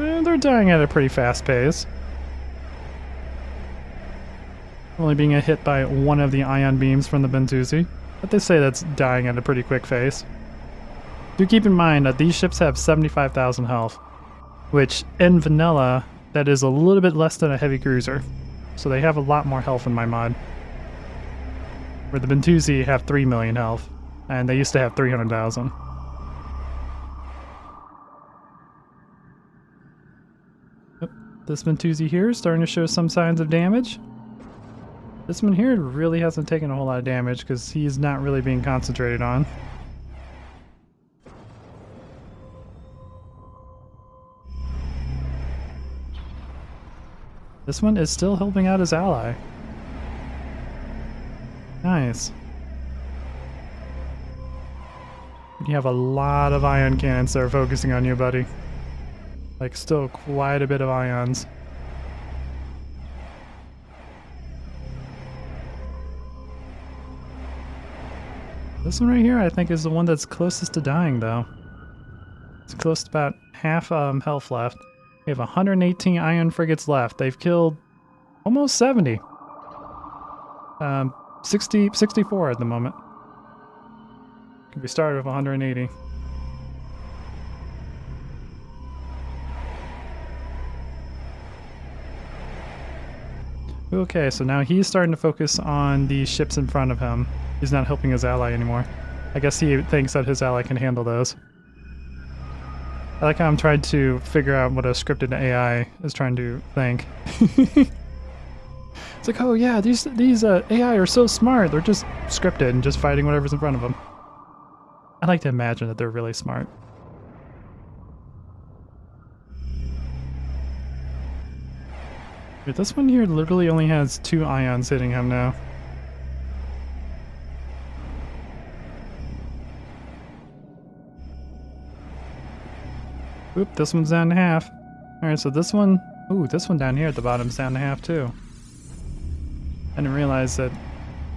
They're dying at a pretty fast pace. Only being hit by one of the ion beams from the Bentusi. But they say that's dying at a pretty quick pace. Do keep in mind that these ships have 75,000 health, which in vanilla, that is a little bit less than a heavy cruiser. So they have a lot more health in my mod. Where the Bentusi have 3 million health, and they used to have 300,000. Yep, this Bentusi here is starting to show some signs of damage. This one here really hasn't taken a whole lot of damage because he's not really being concentrated on. This one is still helping out his ally. Nice. You have a lot of ion cannons that are focusing on you, buddy. Like, still quite a bit of ions. This one right here, I think, is the one that's closest to dying, though. It's close to about half health left. We have 118 ion frigates left. They've killed almost 70. 64 at the moment. We started with 180. Okay, so now he's starting to focus on the ships in front of him. He's not helping his ally anymore. I guess he thinks that his ally can handle those. I like how I'm trying to figure out what a scripted AI is trying to think. It's like, oh yeah, these AI are so smart. They're just scripted and just fighting whatever's in front of them. I like to imagine that they're really smart. Wait, this one here literally only has 2 ions hitting him now. Oop, this one's down to half. Alright, so this one... Ooh, this one down here at the bottom's down to half too. I didn't realize that...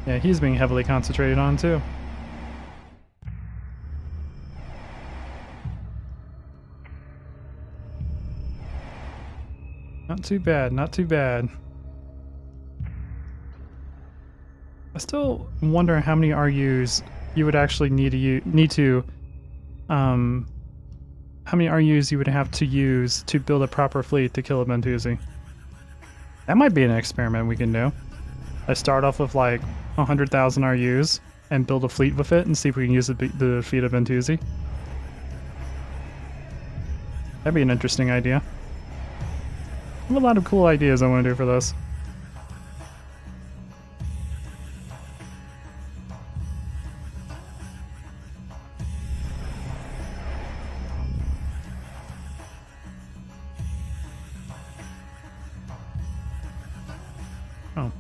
Yeah, he's being heavily concentrated on too. Not too bad, not too bad. I still wonder how many RUs you would actually how many RUs you would have to use to build a proper fleet to kill a Bentusi. That might be an experiment we can do. I start off with like 100,000 RUs and build a fleet with it and see if we can use it to defeat a Bentusi. That'd be an interesting idea. I have a lot of cool ideas I want to do for this. Oh.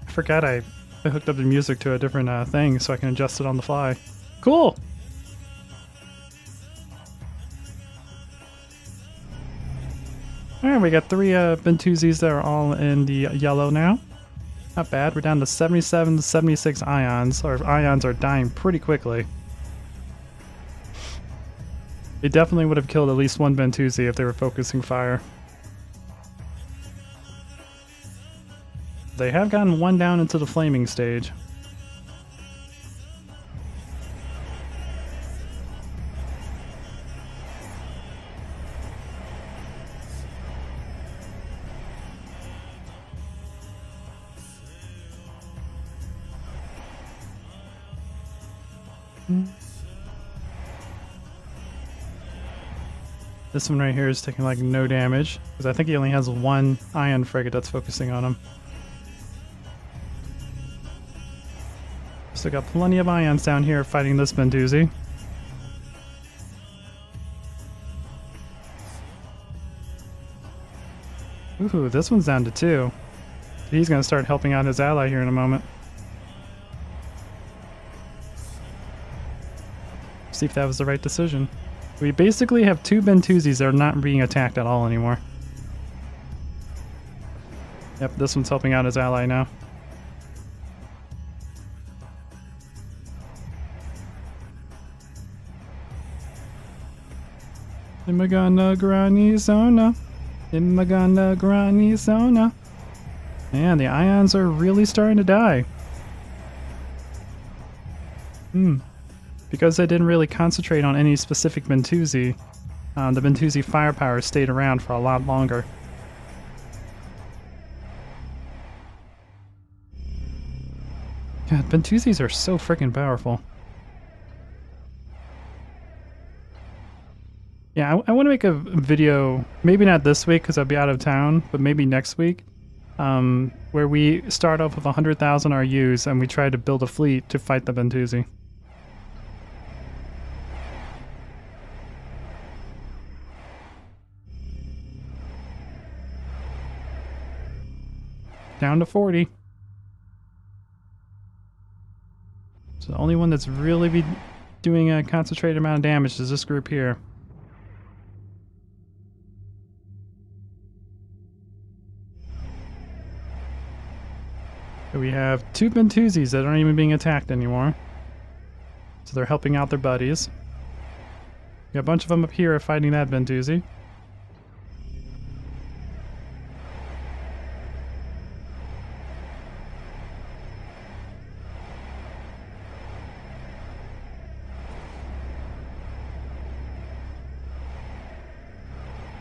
I forgot I hooked up the music to a different thing so I can adjust it on the fly. Cool! Alright, we got 3 Bentusis that are all in the yellow now. Not bad, we're down to 77 to 76 ions. Our ions are dying pretty quickly. They definitely would have killed at least 1 Bentusi if they were focusing fire. They have gotten 1 down into the flaming stage. This one right here is taking like no damage, because I think he only has 1 ion frigate that's focusing on him. Still got plenty of ions down here fighting this Bentusi. Ooh, this one's down to 2. He's gonna start helping out his ally here in a moment. See if that was the right decision. We basically have 2 Bentusis that are not being attacked at all anymore. Yep, this one's helping out his ally now. Imagana Granizona. Imagana Granizona. Man, the ions are really starting to die. Because they didn't really concentrate on any specific Bentusi, the Bentusi firepower stayed around for a lot longer. God, Bentusis are so freaking powerful. Yeah, I want to make a video, maybe not this week because I'll be out of town, but maybe next week, where we start off with 100,000 RUs and we try to build a fleet to fight the Bentusi. Down to 40. So the only one that's really be doing a concentrated amount of damage is this group here. So we have 2 Bentusis that aren't even being attacked anymore. So they're helping out their buddies. We got a bunch of them up here fighting that Bentusi.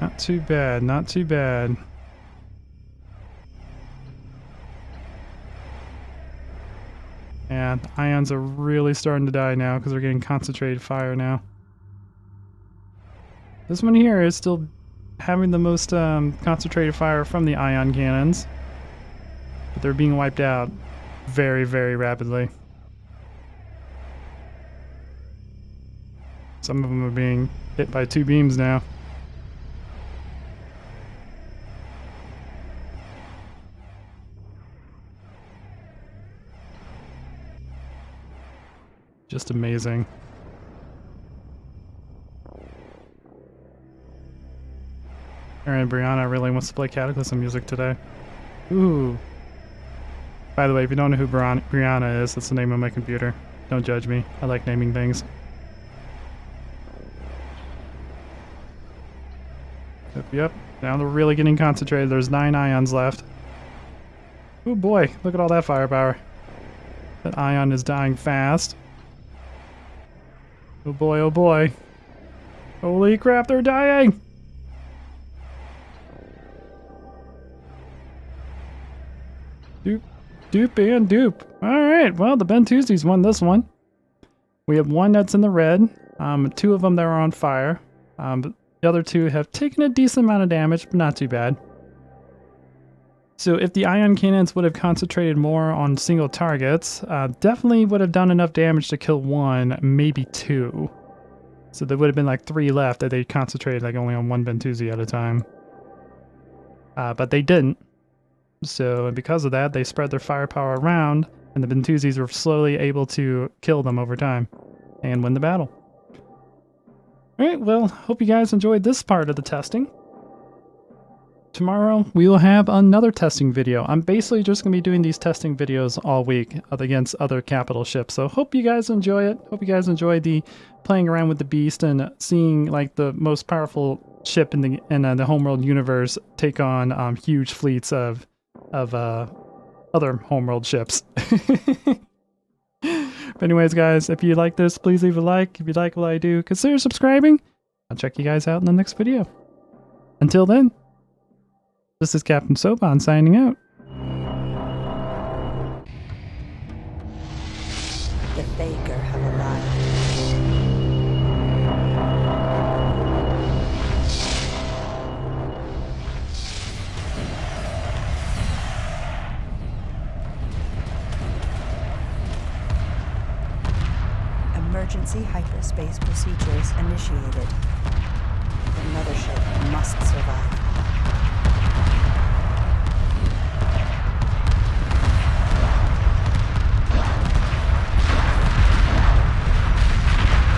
Not too bad, not too bad. And ions are really starting to die now because they're getting concentrated fire now. This one here is still having the most concentrated fire from the ion cannons, but they're being wiped out very, very rapidly. Some of them are being hit by 2 beams now. Just amazing. Alright, Brianna really wants to play Cataclysm music today. Ooh. By the way, if you don't know who Brianna is, that's the name of my computer. Don't judge me. I like naming things. Yep. Now they're really getting concentrated. There's 9 ions left. Ooh boy, look at all that firepower. That ion is dying fast. Oh boy, oh boy. Holy crap, they're dying! Dupe, dupe, and dupe. Alright, well, the Bentusis won this one. We have 1 that's in the red, 2 of them that are on fire. But the other 2 have taken a decent amount of damage, but not too bad. So if the ion cannons would have concentrated more on single targets, definitely would have done enough damage to kill 1, maybe 2. So there would have been like 3 left that they concentrated like only on 1 Bentusi at a time. But they didn't. So because of that, they spread their firepower around, and the Bentusis were slowly able to kill them over time and win the battle. Alright, well, hope you guys enjoyed this part of the testing. Tomorrow, we will have another testing video. I'm basically just going to be doing these testing videos all week against other capital ships. So hope you guys enjoy it. Hope you guys enjoy the playing around with the beast and seeing like the most powerful ship in the Homeworld universe take on huge fleets of other Homeworld ships. But anyways, guys, if you like this, please leave a like. If you like what I do, consider subscribing. I'll check you guys out in the next video. Until then. This is Captain Soban signing out. The Thaker have arrived. Emergency hyperspace procedures initiated. The mothership must survive.